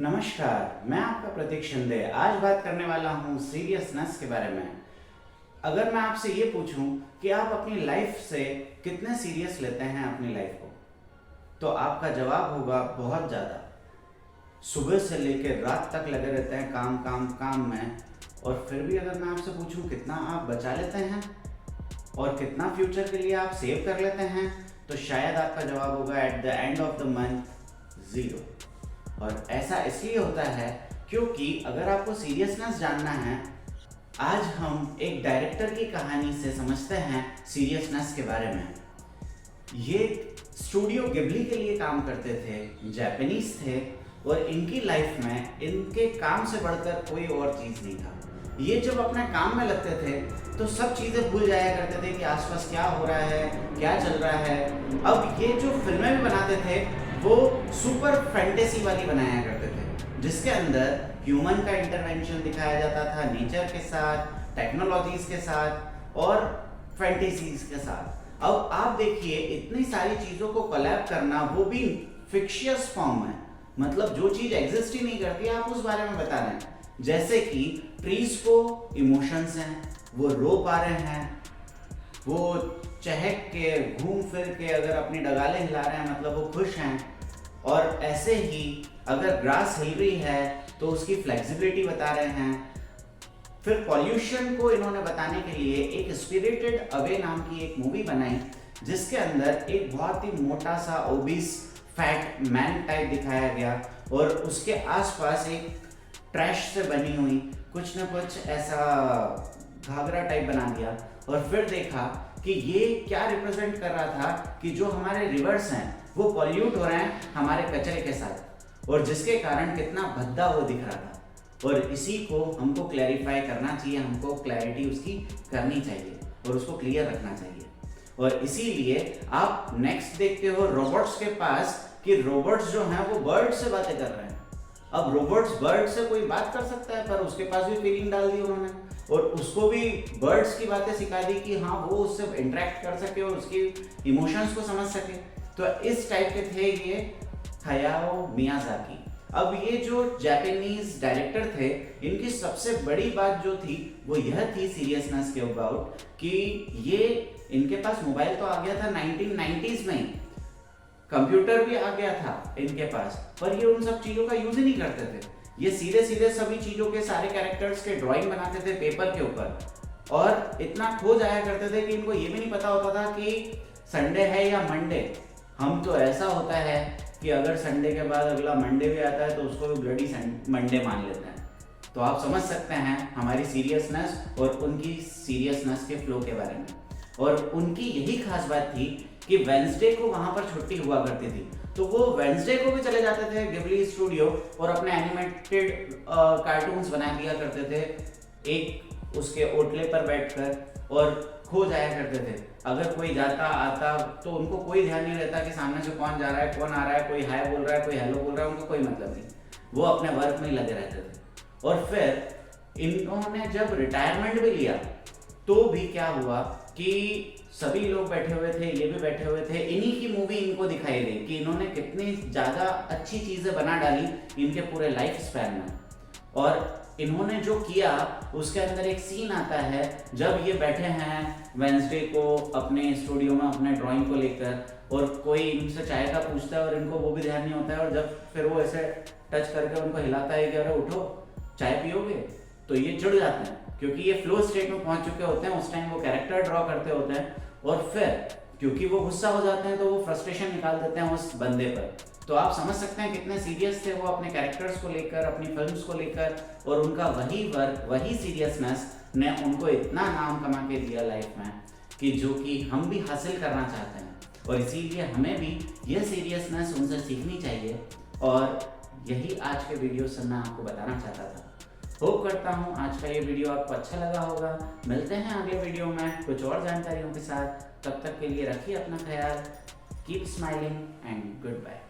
नमस्कार, मैं आपका प्रतीक शिंदे। आज बात करने वाला हूँ सीरियसनेस के बारे में। अगर मैं आपसे ये पूछूं कि आप अपनी लाइफ से कितने सीरियस लेते हैं अपनी लाइफ को, तो आपका जवाब होगा बहुत ज़्यादा। सुबह से लेकर रात तक लगे रहते हैं काम काम काम में। और फिर भी अगर मैं आपसे पूछूं कितना आप बचा लेते हैं और कितना फ्यूचर के लिए आप सेव कर लेते हैं, तो शायद आपका जवाब होगा at the end of the month 0। और ऐसा इसलिए होता है क्योंकि अगर आपको सीरियसनेस जानना है, आज हम एक डायरेक्टर की कहानी से समझते हैं सीरियसनेस के बारे में। ये स्टूडियो गिबली के लिए काम करते थे, जापानीज थे, और इनकी लाइफ में इनके काम से बढ़कर कोई और चीज़ नहीं था। ये जब अपने काम में लगते थे तो सब चीज़ें भूल जाया करते थे कि आसपास क्या हो रहा है, क्या चल रहा है। अब ये जो फिल्में भी बनाते थे वो सुपर फैंटेसी वाली बनाया करते थे, जिसके अंदर ह्यूमन का इंटरवेंशन दिखाया जाता था, नेचर के साथ, टेक्नोलॉजीज के साथ और फैंटेसीज के साथ। अब आप देखिए इतनी सारी चीज़ों को कोलैब करना, वो भी फिक्शियस फॉर्म में, मतलब जो चीज़ एग्जिस्ट ही नहीं करती आप उस बारे में बता रहे हैं। जैसे कि ट्रीज को इमोशंस हैं, वो रो पा रहे हैं, वो चहक के घूम फिर के अगर अपनी डगालें हिला रहे हैं, मतलब वो खुश हैं। और ऐसे ही अगर ग्रास हिल रही है तो उसकी फ्लेक्सिबिलिटी बता रहे हैं। फिर पॉल्यूशन को इन्होंने बताने के लिए एक स्पिरिटेड अवे नाम की एक मूवी बनाई, जिसके अंदर एक बहुत ही मोटा सा ओबीस फैट मैन टाइप दिखाया गया और उसके आसपास एक ट्रैश से बनी हुई कुछ न कुछ ऐसा घाघरा टाइप बना दिया। और फिर देखा कि ये क्या रिप्रेजेंट कर रहा था कि जो हमारे रिवर्स हैं वो पॉल्यूट हो रहे हैं हमारे कचरे के साथ, और जिसके कारण कितना भद्दा वो दिख रहा था। और इसी को हमको क्लैरिफाई करना चाहिए, हमको क्लैरिटी उसकी करनी चाहिए और उसको क्लियर रखना चाहिए। और इसीलिए आप नेक्स्ट देखते हो रोबोट्स के पास कि रोबोट्स जो हैं वो बर्ड से बातें कर रहे हैं। अब रोबोट्स बर्ड से कोई बात कर सकता है, पर उसके पास भी फीलिंग डाल दी उन्होंने और उसको भी बर्ड्स की बातें सिखा दी कि हाँ वो उससे इंटरेक्ट कर सके और उसकी इमोशंस को समझ सके। तो इस टाइप के थे ये हायाओ मियाजाकी। अब ये जो जापानीज डायरेक्टर थे, इनकी सबसे बड़ी बात जो थी वो यह थी सीरियसनेस के अबाउट कि ये इनके पास मोबाइल तो आ गया था 1990s में ही, कंप्यूटर भी आ गया था इनके पास, पर ये उन सब चीज़ों का यूज ही नहीं करते थे। ये सीधे सीधे सभी चीज़ों के सारे कैरेक्टर्स के ड्राइंग बनाते थे पेपर के ऊपर, और इतना खो जाया करते थे कि इनको ये भी नहीं पता होता था कि संडे है या मंडे। हम तो ऐसा होता है कि अगर संडे के बाद अगला मंडे भी आता है तो उसको भी ब्लडी मंडे मान लेते हैं। तो आप समझ सकते हैं हमारी सीरियसनेस और उनकी सीरियसनेस के फ्लो के बारे में। और उनकी यही खास बात थी कि वेंसडे को वहाँ पर छुट्टी हुआ करती थी, तो वो वेंसडे को भी चले जाते थे गिबली स्टूडियो और अपने एनिमेटेड कार्टून्स बना दिया करते थे एक उसके ओटले पर बैठकर, और खो जाया करते थे। अगर कोई जाता आता तो उनको कोई ध्यान नहीं रहता कि सामने से कौन जा रहा है, कौन आ रहा है, कोई हाय बोल रहा है, कोई हेलो बोल रहा है, उनको कोई मतलब नहीं। वो अपने वर्क में ही लगे रहते थे। और फिर इन्होंने जब रिटायरमेंट भी लिया तो भी क्या हुआ कि सभी लोग बैठे हुए थे, ये भी बैठे हुए थे, इन्हीं की मूवी इनको दिखाई दी कि इन्होंने कितनी ज़्यादा अच्छी चीज़ें बना डाली इनके पूरे लाइफ स्पैन में। और इन्होंने जो किया उसके अंदर एक सीन आता है जब ये बैठे हैं वेंसडे को अपने स्टूडियो में अपने ड्राइंग को लेकर, और कोई इनसे चाय का पूछता है और इनको वो भी ध्यान नहीं होता है, और जब फिर वो ऐसे टच करके उनको हिलाता है कि अरे उठो चाय पियोगे, तो ये चिढ़ जाते हैं क्योंकि ये फ्लो स्टेट में पहुंच चुके होते हैं। उस टाइम वो कैरेक्टर ड्रॉ करते होते हैं और फिर क्योंकि वो गुस्सा हो जाते हैं तो वो फ्रस्ट्रेशन निकाल देते हैं उस बंदे पर। तो आप समझ सकते हैं कितने सीरियस थे वो अपने कैरेक्टर्स को लेकर, अपनी फिल्म्स को लेकर, और उनका वही वर्क, वही सीरियसनेस ने उनको इतना नाम कमा के दिया लाइफ में कि जो कि हम भी हासिल करना चाहते हैं। और इसीलिए हमें भी यह सीरियसनेस उनसे सीखनी चाहिए, और यही आज के वीडियो से मैं आपको बताना चाहता था। होप करता हूँ आज का ये वीडियो आपको अच्छा लगा होगा। मिलते हैं अगले वीडियो में कुछ और जानकारियों के साथ। तब तक के लिए रखिए अपना ख्याल। Keep smiling and good bye.